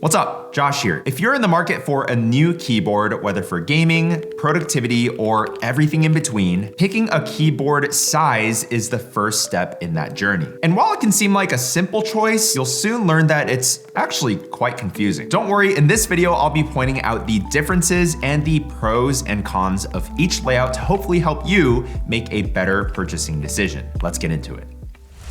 What's up? Josh here. If you're in the market for a new keyboard, whether for gaming, productivity, or everything in between, picking a keyboard size is the first step in that journey. And while it can seem like a simple choice, you'll soon learn that it's actually quite confusing. Don't worry, in this video, I'll be pointing out the differences and the pros and cons of each layout to hopefully help you make a better purchasing decision. Let's get into it.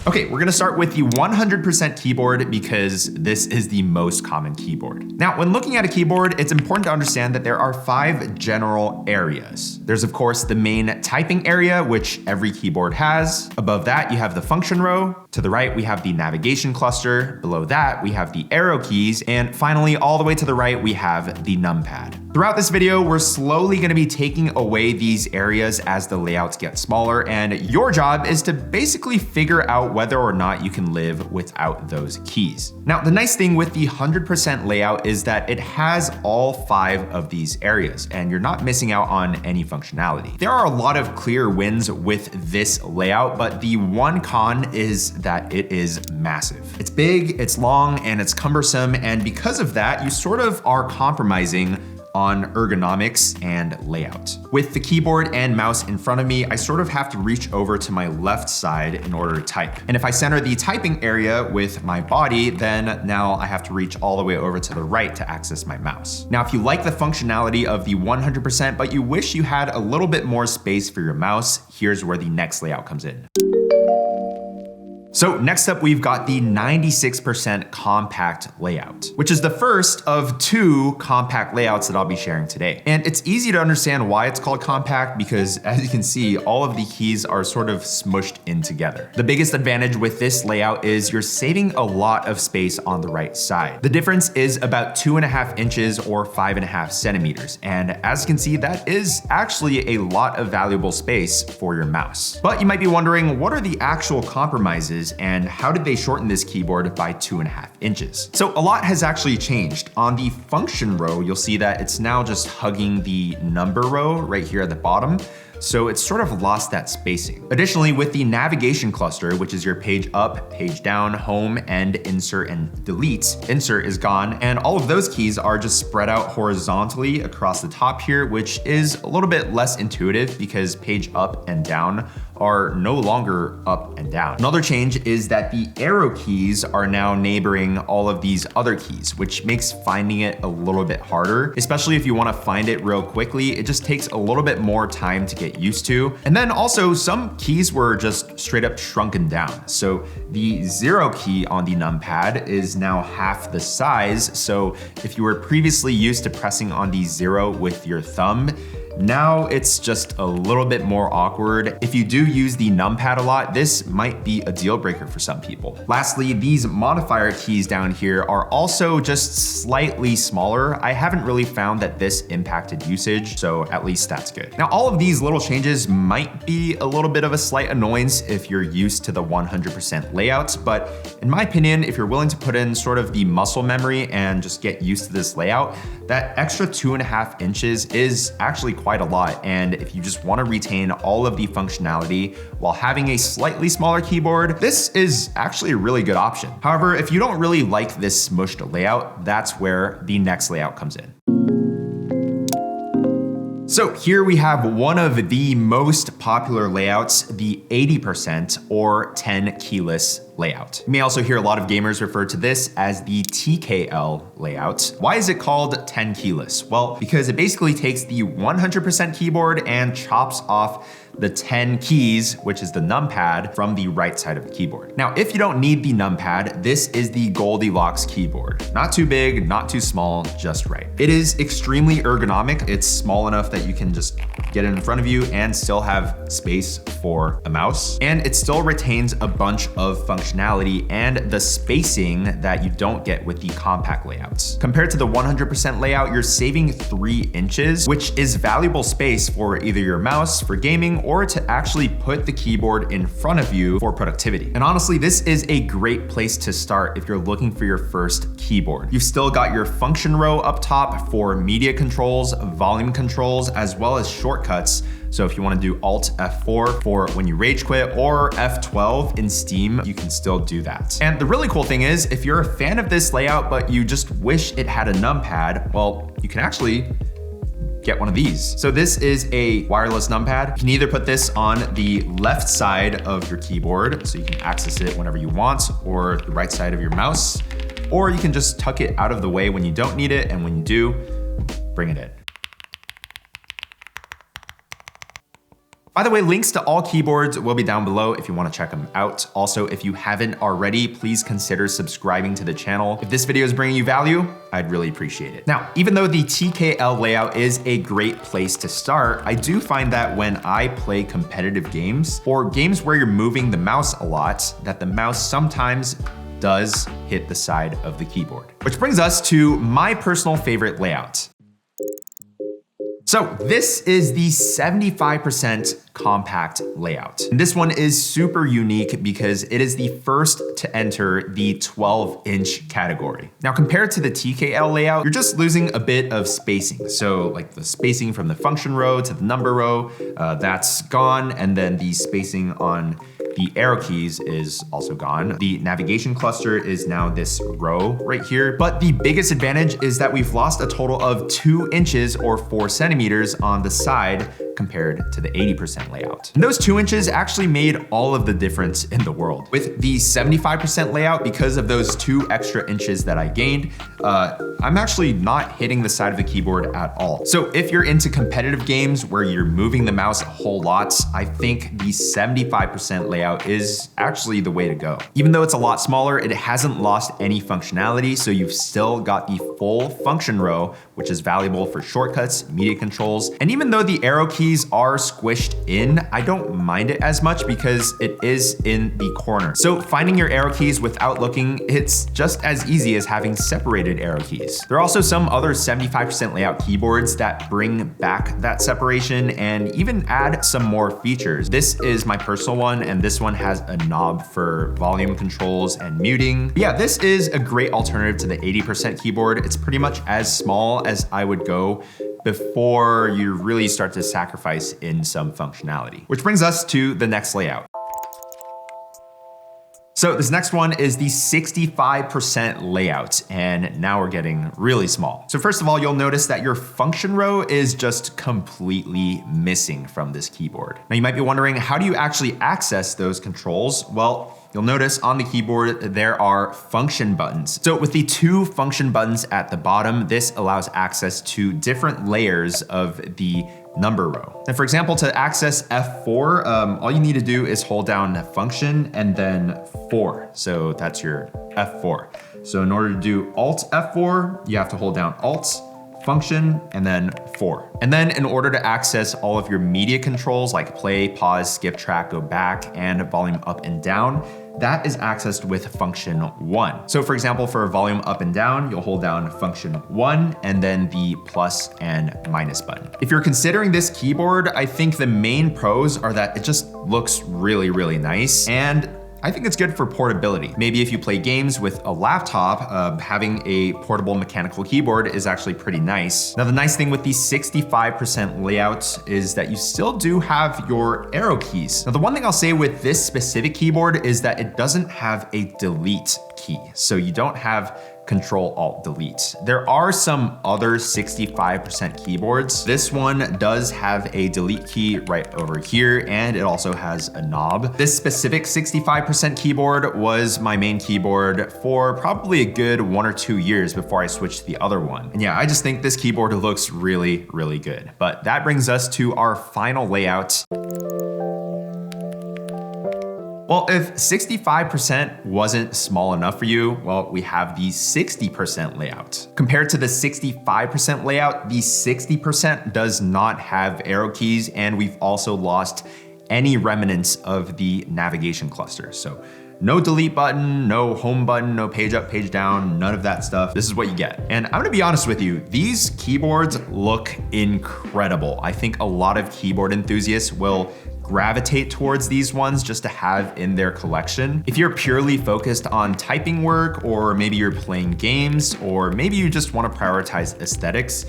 Okay, we're gonna start with the 100% keyboard because this is the most common keyboard. Now, when looking at a keyboard, it's important to understand that there are 5 general areas. There's of course the main typing area, which every keyboard has. Above that, you have the function row. To the right, we have the navigation cluster. Below that, we have the arrow keys. And finally, all the way to the right, we have the numpad. Throughout this video, we're slowly gonna be taking away these areas as the layouts get smaller, and your job is to basically figure out whether or not you can live without those keys. Now, the nice thing with the 100% layout is that it has all 5 of these areas, and you're not missing out on any functionality. There are a lot of clear wins with this layout, but the one con is that it is massive. It's big, it's long, and it's cumbersome, and because of that, you sort of are compromising on ergonomics and layout. With the keyboard and mouse in front of me, I sort of have to reach over to my left side in order to type. And if I center the typing area with my body, then now I have to reach all the way over to the right to access my mouse. Now, if you like the functionality of the 100%, but you wish you had a little bit more space for your mouse, here's where the next layout comes in. So next up, we've got the 96% compact layout, which is the first of 2 compact layouts that I'll be sharing today. And it's easy to understand why it's called compact because as you can see, all of the keys are sort of smushed in together. The biggest advantage with this layout is you're saving a lot of space on the right side. The difference is about 2.5 inches or 5.5 centimeters. And as you can see, that is actually a lot of valuable space for your mouse. But you might be wondering, what are the actual compromises and how did they shorten this keyboard by 2.5 inches? So a lot has actually changed. On the function row, you'll see that it's now just hugging the number row right here at the bottom. So it's sort of lost that spacing. Additionally, with the navigation cluster, which is your page up, page down, home, and insert and delete, insert is gone, and all of those keys are just spread out horizontally across the top here, which is a little bit less intuitive because page up and down are no longer up and down. Another change is that the arrow keys are now neighboring all of these other keys, which makes finding it a little bit harder, especially if you want to find it real quickly. It just takes a little bit more time to get used to. And then also some keys were just straight up shrunken down. So the 0 key on the numpad is now half the size. So if you were previously used to pressing on the 0 with your thumb, now it's just a little bit more awkward. If you do use the numpad a lot, this might be a deal breaker for some people. Lastly, these modifier keys down here are also just slightly smaller. I haven't really found that this impacted usage, so at least that's good. Now, all of these little changes might be a little bit of a slight annoyance if you're used to the 100% layouts, but in my opinion, if you're willing to put in sort of the muscle memory and just get used to this layout, that extra 2.5 inches is actually quite a lot. And if you just want to retain all of the functionality while having a slightly smaller keyboard, this is actually a really good option. However, if you don't really like this smushed layout, that's where the next layout comes in. So here we have one of the most popular layouts, the 80% or 10 keyless layout. You may also hear a lot of gamers refer to this as the TKL layout. Why is it called 10 keyless? Well, because it basically takes the 100% keyboard and chops off the 10 keys, which is the numpad, from the right side of the keyboard. Now, if you don't need the numpad, this is the Goldilocks keyboard. Not too big, not too small, just right. It is extremely ergonomic. It's small enough that you can just get it in front of you and still have space for a mouse. And it still retains a bunch of functionality and the spacing that you don't get with the compact layouts. Compared to the 100% layout, you're saving 3 inches, which is valuable space for either your mouse, for gaming, or to actually put the keyboard in front of you for productivity. And honestly, this is a great place to start if you're looking for your first keyboard. You've still got your function row up top for media controls, volume controls, as well as shortcuts. So if you wanna do Alt F4 for when you rage quit or F12 in Steam, you can still do that. And the really cool thing is, if you're a fan of this layout, but you just wish it had a numpad, well, you can actually get one of these. So this is a wireless numpad. You can either put this on the left side of your keyboard, so you can access it whenever you want, or the right side of your mouse, or you can just tuck it out of the way when you don't need it, and when you do, bring it in. By the way, links to all keyboards will be down below if you want to check them out. Also, if you haven't already, please consider subscribing to the channel. If this video is bringing you value, I'd really appreciate it. Now, even though the TKL layout is a great place to start, I do find that when I play competitive games or games where you're moving the mouse a lot, that the mouse sometimes does hit the side of the keyboard. Which brings us to my personal favorite layout. So this is the 75% compact layout. And this one is super unique because it is the first to enter the 12-inch category. Now, compared to the TKL layout, you're just losing a bit of spacing. So like the spacing from the function row to the number row, that's gone. And then the spacing on the arrow keys is also gone. The navigation cluster is now this row right here. But the biggest advantage is that we've lost a total of 2 inches or 4 centimeters on the side compared to the 80% layout. And those 2 inches actually made all of the difference in the world. With the 75% layout, because of those 2 extra inches that I gained, I'm actually not hitting the side of the keyboard at all. So if you're into competitive games where you're moving the mouse a whole lot, I think the 75% layout is actually the way to go. Even though it's a lot smaller, it hasn't lost any functionality, so you've still got the full function row, which is valuable for shortcuts, media controls, and even though the arrow keys are squished in, I don't mind it as much because it is in the corner. So finding your arrow keys without looking, it's just as easy as having separated arrow keys. There are also some other 75% layout keyboards that bring back that separation and even add some more features. This is my personal one, and this one has a knob for volume controls and muting. But yeah, this is a great alternative to the 80% keyboard. It's pretty much as small as I would go before you really start to sacrifice in some functionality. Which brings us to the next layout. So this next one is the 65% layout, and now we're getting really small. So first of all, you'll notice that your function row is just completely missing from this keyboard. Now you might be wondering, how do you actually access those controls? Well, you'll notice on the keyboard, there are function buttons. So with the 2 function buttons at the bottom, this allows access to different layers of the number row. And for example, to access F4, all you need to do is hold down function and then 4. So that's your F4. So in order to do Alt F4, you have to hold down Alt, function, and then 4. And then in order to access all of your media controls like play, pause, skip track, go back, and volume up and down, that is accessed with function 1. So for example, for volume up and down, you'll hold down function 1 and then the plus and minus button. If you're considering this keyboard, I think the main pros are that it just looks really, really nice, and I think it's good for portability. Maybe if you play games with a laptop, having a portable mechanical keyboard is actually pretty nice. Now, the nice thing with the 65% layout is that you still do have your arrow keys. Now, the one thing I'll say with this specific keyboard is that it doesn't have a delete key. So you don't have Control Alt Delete. There are some other 65% keyboards. This one does have a delete key right over here, and it also has a knob. This specific 65% keyboard was my main keyboard for probably a good 1 or 2 years before I switched to the other one. And yeah, I just think this keyboard looks really, really good. But that brings us to our final layout. Well, if 65% wasn't small enough for you, well, we have the 60% layout. Compared to the 65% layout, the 60% does not have arrow keys, and we've also lost any remnants of the navigation cluster. So no delete button, no home button, no page up, page down, none of that stuff. This is what you get. And I'm gonna be honest with you, these keyboards look incredible. I think a lot of keyboard enthusiasts will gravitate towards these ones just to have in their collection. If you're purely focused on typing work, or maybe you're playing games, or maybe you just want to prioritize aesthetics,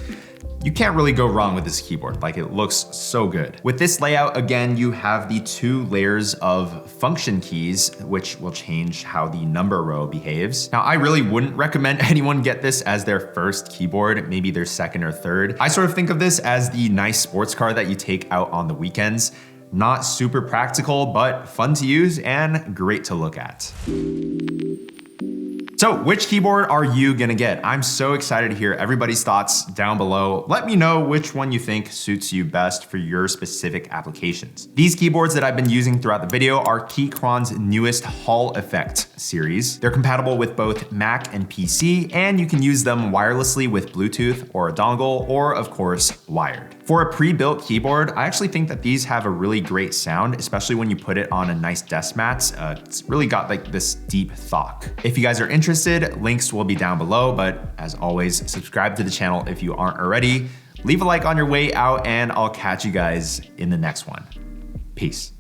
You can't really go wrong with this keyboard. Like, it looks so good. With this layout, again, you have the 2 layers of function keys, which will change how the number row behaves. Now, I really wouldn't recommend anyone get this as their first keyboard, maybe their second or third. I sort of think of this as the nice sports car that you take out on the weekends. Not super practical, but fun to use and great to look at. So which keyboard are you gonna get? I'm so excited to hear everybody's thoughts down below. Let me know which one you think suits you best for your specific applications. These keyboards that I've been using throughout the video are Keychron's newest Hall Effect series. They're compatible with both Mac and PC, and you can use them wirelessly with Bluetooth or a dongle, or of course, wired. For a pre-built keyboard, I actually think that these have a really great sound, especially when you put it on a nice desk mat. It's really got like this deep thok. If you guys are interested, links will be down below, but as always, subscribe to the channel if you aren't already. Leave a like on your way out, and I'll catch you guys in the next one. Peace.